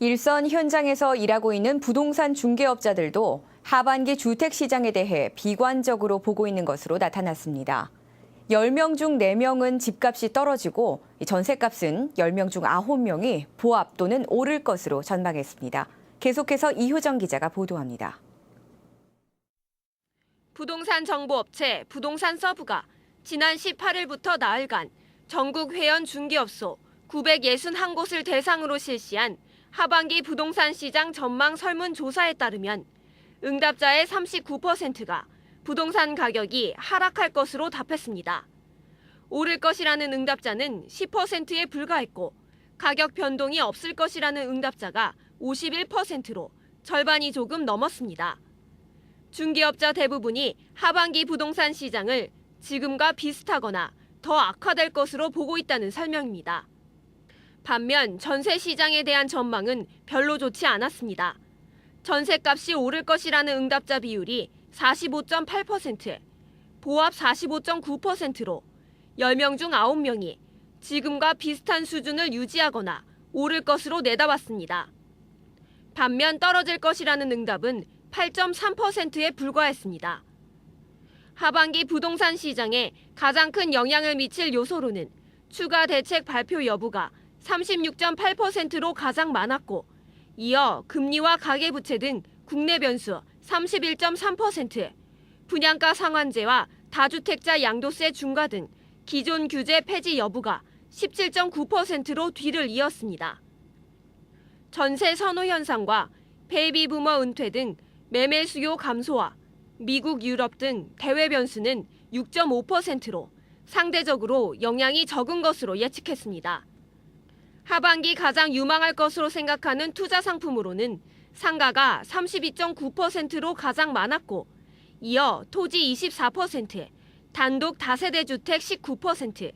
일선 현장에서 일하고 있는 부동산 중개업자들도 하반기 주택시장에 대해 비관적으로 보고 있는 것으로 나타났습니다. 10명 중 4명은 집값이 떨어지고 전셋값은 10명 중 9명이 보합 또는 오를 것으로 전망했습니다. 계속해서 이효정 기자가 보도합니다. 부동산 정보업체 부동산 서브가 지난 18일부터 나흘간 전국 회원 중개업소 961곳을 대상으로 실시한 하반기 부동산 시장 전망 설문조사에 따르면 응답자의 39%가 부동산 가격이 하락할 것으로 답했습니다. 오를 것이라는 응답자는 10%에 불과했고 가격 변동이 없을 것이라는 응답자가 51%로 절반이 조금 넘었습니다. 중개업자 대부분이 하반기 부동산 시장을 지금과 비슷하거나 더 악화될 것으로 보고 있다는 설명입니다. 반면 전세 시장에 대한 전망은 별로 좋지 않았습니다. 전세값이 오를 것이라는 응답자 비율이 45.8%, 보합 45.9%로 10명 중 9명이 지금과 비슷한 수준을 유지하거나 오를 것으로 내다봤습니다. 반면 떨어질 것이라는 응답은 8.3%에 불과했습니다. 하반기 부동산 시장에 가장 큰 영향을 미칠 요소로는 추가 대책 발표 여부가 36.8%로 가장 많았고, 이어 금리와 가계부채 등 국내 변수 31.3%, 분양가 상한제와 다주택자 양도세 중과 등 기존 규제 폐지 여부가 17.9%로 뒤를 이었습니다. 전세 선호 현상과 베이비부머 은퇴 등 매매 수요 감소와 미국, 유럽 등 대외 변수는 6.5%로 상대적으로 영향이 적은 것으로 예측했습니다. 하반기 가장 유망할 것으로 생각하는 투자 상품으로는 상가가 32.9%로 가장 많았고, 이어 토지 24%, 단독 다세대 주택 19%,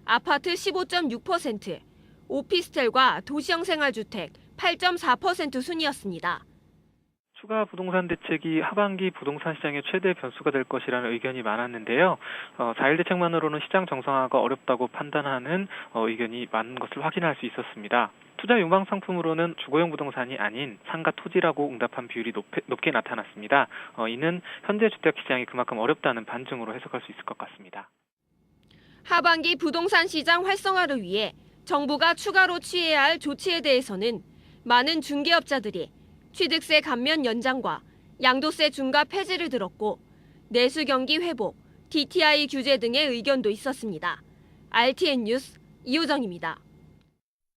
아파트 15.6%, 오피스텔과 도시형 생활주택 8.4% 순이었습니다. 추가 부동산 대책이 하반기 부동산 시장의 최대 변수가 될 것이라는 의견이 많았는데요. 4일 대책만으로는 시장 정상화가 어렵다고 판단하는 의견이 많은 것을 확인할 수 있었습니다. 투자 유망 상품으로는 주거용 부동산이 아닌 상가 토지라고 응답한 비율이 높게 나타났습니다. 이는 현재 주택 시장이 그만큼 어렵다는 반증으로 해석할 수 있을 것 같습니다. 하반기 부동산 시장 활성화를 위해 정부가 추가로 취해야 할 조치에 대해서는 많은 중개업자들이 취득세 감면 연장과 양도세 중과 폐지를 들었고, 내수 경기 회복, DTI 규제 등의 의견도 있었습니다. RTN 뉴스 이효정입니다.